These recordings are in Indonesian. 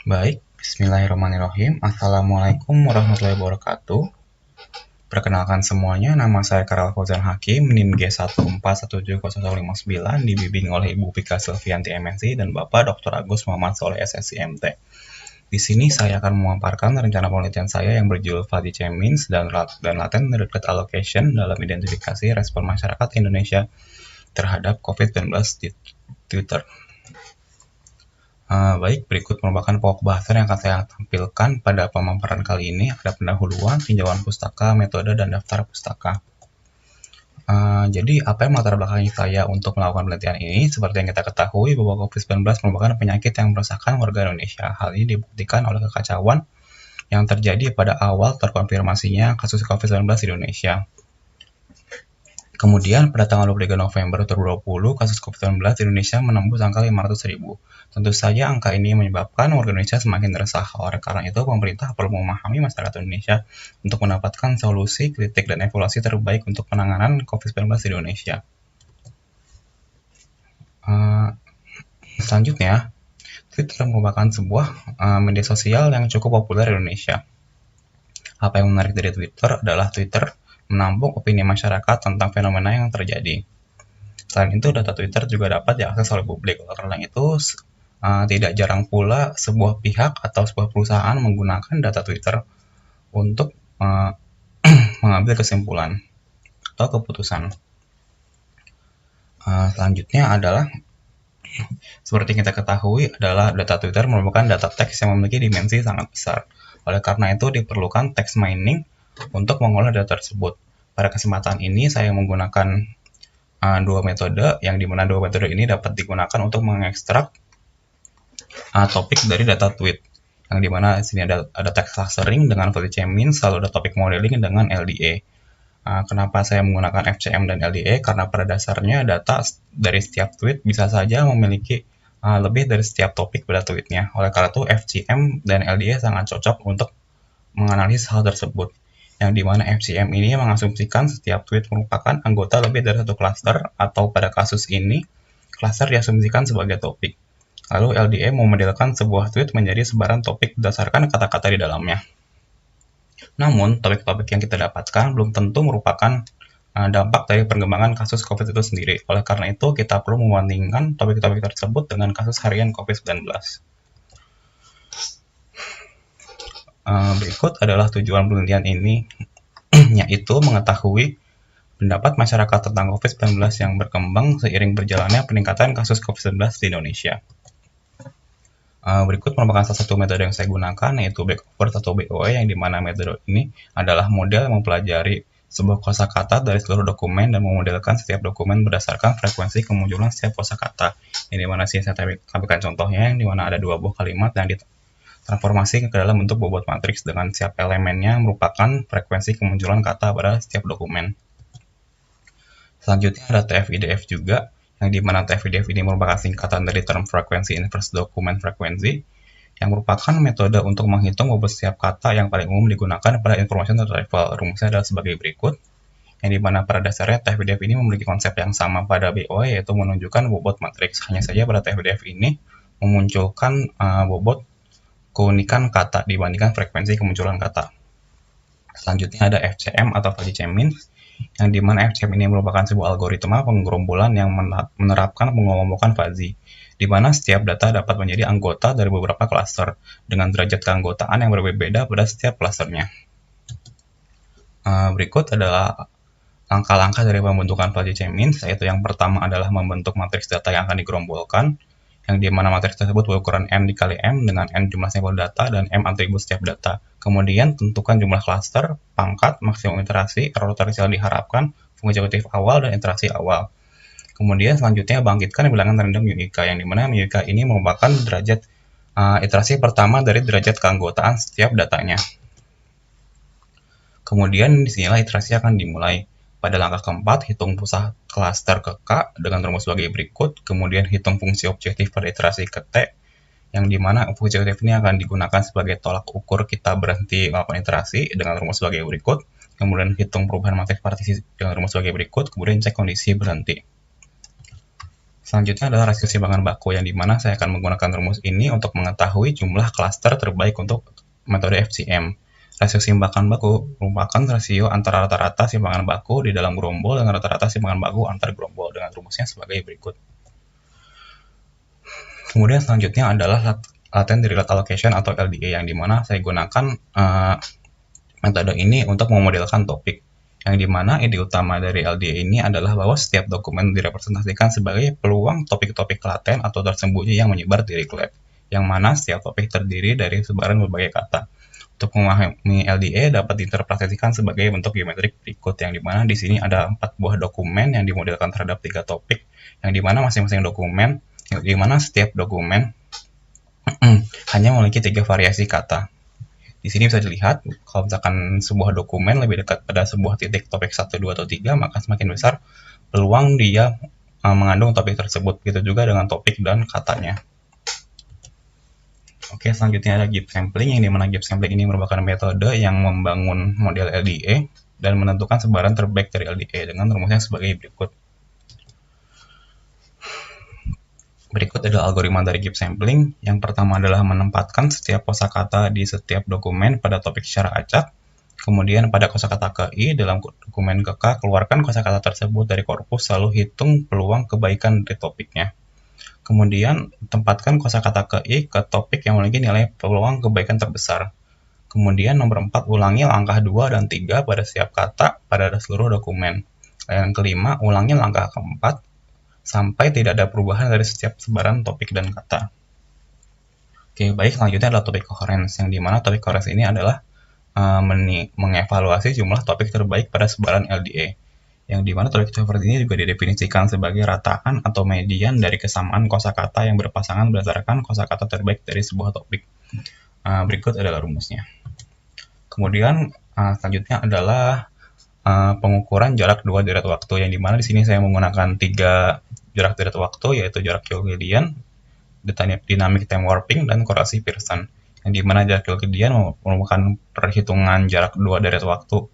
Baik, bismillahirrahmanirrahim. Assalamualaikum warahmatullahi wabarakatuh. Perkenalkan semuanya, nama saya Karal Fauzan Hakim, NIM G1417059, dibimbing oleh Ibu Pika Silvianti MSc dan Bapak Dr. Agus Muhammad Soleh SSC MT. Di sini saya akan memaparkan rencana penelitian saya yang berjudul Fuzzy Chain Means dan Latent Directed Allocation dalam identifikasi respon masyarakat Indonesia terhadap COVID-19 di Twitter. Baik, berikut merupakan pokok bahasan yang akan saya tampilkan pada pemaparan kali ini. Ada pendahuluan, tinjauan pustaka, metode, dan daftar pustaka. Jadi, apa yang melatar belakangi saya untuk melakukan penelitian ini? Seperti yang kita ketahui bahwa COVID-19 merupakan penyakit yang meresahkan warga Indonesia. Hal ini dibuktikan oleh kekacauan yang terjadi pada awal terkonfirmasinya kasus COVID-19 di Indonesia. Kemudian, pada tanggal 23 November 2020, kasus COVID-19 di Indonesia menembus angka 500.000. Tentu saja angka ini menyebabkan warga Indonesia semakin resah. Oleh karena itu, pemerintah perlu memahami masyarakat Indonesia untuk mendapatkan solusi, kritik, dan evaluasi terbaik untuk penanganan COVID-19 di Indonesia. Selanjutnya, Twitter merupakan sebuah media sosial yang cukup populer di Indonesia. Apa yang menarik dari Twitter adalah Twitter menampung opini masyarakat tentang fenomena yang terjadi. Selain itu, data Twitter juga dapat diakses oleh publik. Oleh karena itu, tidak jarang pula sebuah pihak atau sebuah perusahaan menggunakan data Twitter untuk mengambil kesimpulan atau keputusan. Selanjutnya adalah seperti kita ketahui adalah data Twitter merupakan data teks yang memiliki dimensi sangat besar. Oleh karena itu diperlukan text mining untuk mengolah data tersebut. Pada kesempatan ini saya menggunakan dua metode, yang dimana dua metode ini dapat digunakan untuk mengekstrak topik dari data tweet, yang dimana di sini ada text clustering dengan Fuzzy Chain Means, lalu ada topik modeling dengan LDA. Kenapa saya menggunakan FCM dan LDA? Karena pada dasarnya data dari setiap tweet bisa saja memiliki lebih dari setiap topik pada tweetnya. Oleh karena itu FCM dan LDA sangat cocok untuk menganalisis hal tersebut, yang dimana FCM ini mengasumsikan setiap tweet merupakan anggota lebih dari satu cluster, atau pada kasus ini cluster diasumsikan sebagai topik. Lalu LDA memodelkan sebuah tweet menjadi sebaran topik berdasarkan kata-kata di dalamnya. Namun, topik-topik yang kita dapatkan belum tentu merupakan dampak dari perkembangan kasus COVID itu sendiri. Oleh karena itu, kita perlu membandingkan topik-topik tersebut dengan kasus harian COVID-19. Berikut adalah tujuan penelitian ini, yaitu mengetahui pendapat masyarakat tentang COVID-19 yang berkembang seiring berjalannya peningkatan kasus COVID-19 di Indonesia. Berikut merupakan salah satu metode yang saya gunakan, yaitu Backover atau BOE, yang dimana metode ini adalah model mempelajari sebuah kosakata dari seluruh dokumen dan memodelkan setiap dokumen berdasarkan frekuensi kemunculan setiap kosakata. Yang dimana sini saya tampilkan contohnya, yang dimana ada dua buah kalimat yang transformasi ke dalam bentuk bobot matriks dengan setiap elemennya merupakan frekuensi kemunculan kata pada setiap dokumen. Selanjutnya ada TF-IDF juga, yang dimana TF-IDF ini merupakan singkatan dari term Frequency Inverse Document Frequency, yang merupakan metode untuk menghitung bobot setiap kata yang paling umum digunakan pada information retrieval. Rumusnya adalah sebagai berikut, yang dimana pada dasarnya TF-IDF ini memiliki konsep yang sama pada BOE, yaitu menunjukkan bobot matriks. Hanya saja pada TF-IDF ini memunculkan bobot keunikan kata dibandingkan frekuensi kemunculan kata. Selanjutnya ada FCM atau Fuzzy Chain Means, yang dimana FCM ini merupakan sebuah algoritma penggerombolan yang menerapkan penggelombokan fuzzy, di mana setiap data dapat menjadi anggota dari beberapa cluster dengan derajat keanggotaan yang berbeda pada setiap clusternya. Berikut adalah langkah-langkah dari pembentukan Fuzzy Chain Means, yaitu yang pertama adalah membentuk matriks data yang akan digerombolkan, yang dimana matriks tersebut berukuran M dikali M dengan N jumlah sampel data dan M atribut setiap data. Kemudian tentukan jumlah cluster, pangkat, maksimum iterasi, error toleransi yang diharapkan, fungsi objektif awal, dan iterasi awal. Kemudian selanjutnya bangkitkan bilangan random Unica, yang dimana Unica ini merupakan derajat iterasi pertama dari derajat keanggotaan setiap datanya. Kemudian disinilah iterasi akan dimulai. Pada langkah keempat, hitung pusat klaster ke K dengan rumus sebagai berikut, kemudian hitung fungsi objektif pada iterasi ke T, yang dimana fungsi objektif ini akan digunakan sebagai tolak ukur kita berhenti melakukan iterasi dengan rumus sebagai berikut, kemudian hitung perubahan matriks partisi dengan rumus sebagai berikut, kemudian cek kondisi berhenti. Selanjutnya adalah rasio simpangan baku, yang dimana saya akan menggunakan rumus ini untuk mengetahui jumlah klaster terbaik untuk metode FCM. Rasio simpangan baku merupakan rasio antara rata-rata simpangan baku di dalam gerombol dan rata-rata simpangan baku antar gerombol, dengan rumusnya sebagai berikut. Kemudian selanjutnya adalah latent derived allocation atau LDA, yang dimana saya gunakan metode ini untuk memodelkan topik, yang dimana ide utama dari LDA ini adalah bahwa setiap dokumen direpresentasikan sebagai peluang topik-topik laten atau tersembunyi yang menyebar di Reclap, yang mana setiap topik terdiri dari sebaran berbagai kata. Untuk memahami LDA dapat diinterpretasikan sebagai bentuk geometrik berikut, yang dimana di sini ada 4 buah dokumen yang dimodelkan terhadap 3 topik, yang dimana masing-masing dokumen, yang dimana setiap dokumen hanya memiliki 3 variasi kata. Di sini bisa dilihat, kalau misalkan sebuah dokumen lebih dekat pada sebuah titik topik 1, 2, atau 3, maka semakin besar peluang dia mengandung topik tersebut. Begitu juga dengan topik dan katanya. Oke, selanjutnya ada Gibbs sampling, yang dimana Gibbs sampling ini merupakan metode yang membangun model LDA dan menentukan sebaran terbaik dari LDA dengan rumusnya sebagai berikut. Berikut adalah algoritma dari Gibbs sampling. Yang pertama adalah menempatkan setiap kosakata di setiap dokumen pada topik secara acak. Kemudian pada kosakata ke I dalam dokumen ke K, keluarkan kosakata tersebut dari korpus, lalu hitung peluang kebaikan dari topiknya. Kemudian tempatkan kosakata ke I ke topik yang memiliki nilai peluang kebaikan terbesar. Kemudian nomor 4, ulangi langkah 2 dan 3 pada setiap kata pada seluruh dokumen. Yang kelima, ulangi langkah keempat sampai tidak ada perubahan dari setiap sebaran topik dan kata. Oke, baik, selanjutnya adalah topik coherence, yang dimana topik coherence ini adalah mengevaluasi jumlah topik terbaik pada sebaran LDA, yang dimana topik coherence ini juga didefinisikan sebagai rataan atau median dari kesamaan kosakata yang berpasangan berdasarkan kosakata terbaik dari sebuah topik. Berikut adalah rumusnya. Kemudian selanjutnya adalah pengukuran jarak 2 deret waktu, yang dimana di sini saya menggunakan 3 jarak deret waktu, yaitu jarak Euclidean, dynamic time warping, dan korelasi Pearson, yang dimana jarak Euclidean merupakan perhitungan jarak 2 deret waktu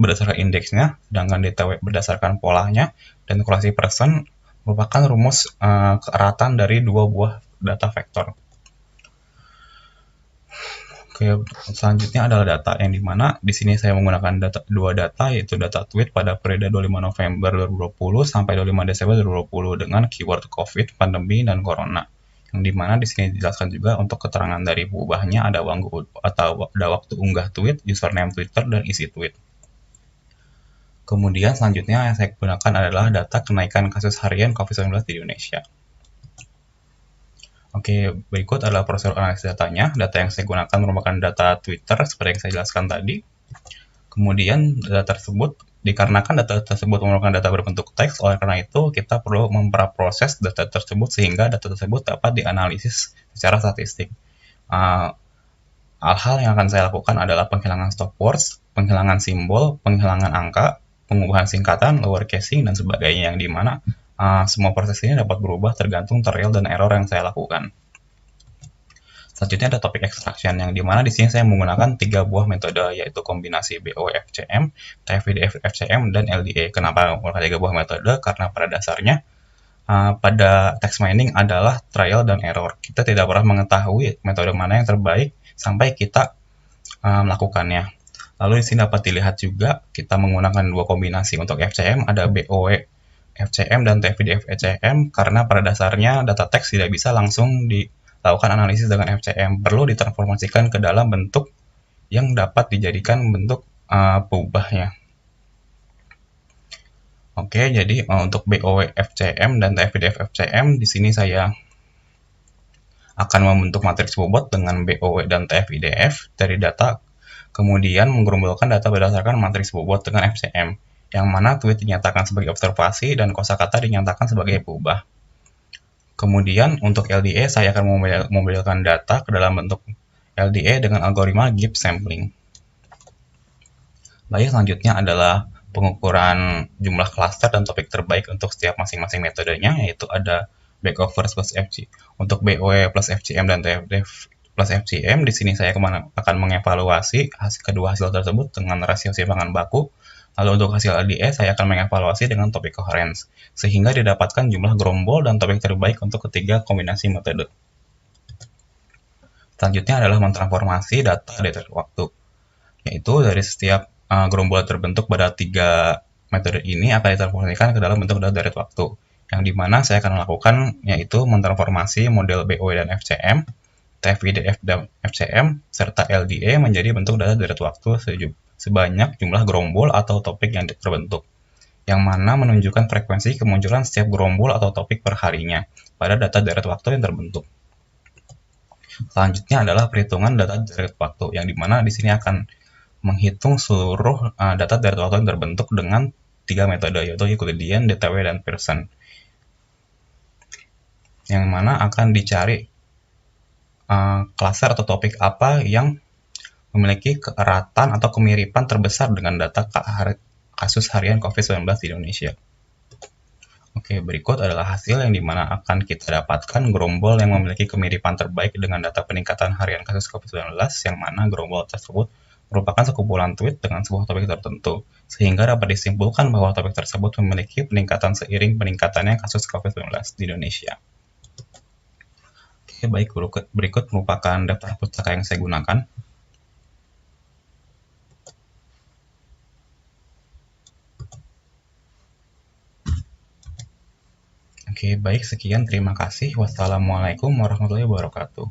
berdasarkan indeksnya, sedangkan DTW berdasarkan polanya, dan korelasi Pearson merupakan rumus keratan dari 2 buah data vektor. Oke, selanjutnya adalah data, yang dimana di sini saya menggunakan dua data, yaitu data tweet pada periode 25 November 2020 sampai 25 Desember 2020 dengan keyword COVID, pandemi, dan corona. Yang dimana di sini dijelaskan juga untuk keterangan dari perubahannya ada waktu unggah tweet, username Twitter, dan isi tweet. Kemudian selanjutnya yang saya gunakan adalah data kenaikan kasus harian COVID-19 di Indonesia. Oke, berikut adalah prosedur analisis datanya. Data yang saya gunakan merupakan data Twitter, seperti yang saya jelaskan tadi. Kemudian data tersebut, dikarenakan data tersebut merupakan data berbentuk teks, oleh karena itu kita perlu memproses data tersebut sehingga data tersebut dapat dianalisis secara statistik. Hal-hal yang akan saya lakukan adalah penghilangan stop words, penghilangan simbol, penghilangan angka, pengubahan singkatan, lower casing, dan sebagainya, yang dimana semua proses ini dapat berubah tergantung trial dan error yang saya lakukan. Selanjutnya ada topik extraction, yang dimana di sini saya menggunakan 3 buah metode, yaitu kombinasi BOFCM, TF-FCM, dan LDA. Kenapa menggunakan 3 buah metode? Karena pada dasarnya pada text mining adalah trial dan error. Kita tidak pernah mengetahui metode mana yang terbaik sampai kita melakukannya. Lalu di sini dapat dilihat juga kita menggunakan 2 kombinasi untuk FCM, ada BOE FCM dan TF-FCM, karena pada dasarnya data teks tidak bisa langsung dilakukan analisis dengan FCM, perlu ditransformasikan ke dalam bentuk yang dapat dijadikan bentuk peubahnya. Oke, jadi untuk BOE FCM dan TF-FCM FCM di sini saya akan membentuk matriks bobot dengan BOE dan TF-IDF dari data, kemudian menggerombolkan data berdasarkan matriks bobot dengan FCM, yang mana tweet dinyatakan sebagai observasi dan kosakata dinyatakan sebagai peubah. Kemudian untuk LDA saya akan memodelkan data ke dalam bentuk LDA dengan algoritma Gibbs sampling. Baik, selanjutnya adalah pengukuran jumlah klaster dan topik terbaik untuk setiap masing-masing metodenya, yaitu ada backovers plus FC. Untuk BOE plus FCM dan TF plus FCM, di sini saya akan mengevaluasi kedua hasil tersebut dengan rasio simpangan baku, Lalu untuk hasil LDE, saya akan mengevaluasi dengan topik coherence, sehingga didapatkan jumlah gerombol dan topik terbaik untuk ketiga kombinasi metode. Selanjutnya adalah mentransformasi data dari waktu, yaitu dari setiap gerombol terbentuk pada 3 metode ini akan ditransformasikan ke dalam bentuk data dari waktu, yang dimana saya akan melakukan yaitu mentransformasi model BOW dan FCM, TF-IDF dan FCM, serta LDE menjadi bentuk data dari waktu sebanyak jumlah gerombol atau topik yang terbentuk, yang mana menunjukkan frekuensi kemunculan setiap gerombol atau topik per harinya pada data dari waktu yang terbentuk. Selanjutnya adalah perhitungan data dari waktu, yang dimana di sini akan menghitung seluruh data dari waktu yang terbentuk dengan 3 metode, yaitu Euclidean, DTW, dan Pearson, yang mana akan dicari klaster atau topik apa yang memiliki keeratan atau kemiripan terbesar dengan data kasus harian COVID-19 di Indonesia. Oke, berikut adalah hasil yang dimana akan kita dapatkan gerombol yang memiliki kemiripan terbaik dengan data peningkatan harian kasus COVID-19, yang mana gerombol tersebut merupakan sekumpulan tweet dengan sebuah topik tertentu, sehingga dapat disimpulkan bahwa topik tersebut memiliki peningkatan seiring peningkatannya kasus COVID-19 di Indonesia. Oke, baik, berikut merupakan daftar pustaka yang saya gunakan. Oke, baik, sekian, terima kasih. Wassalamualaikum warahmatullahi wabarakatuh.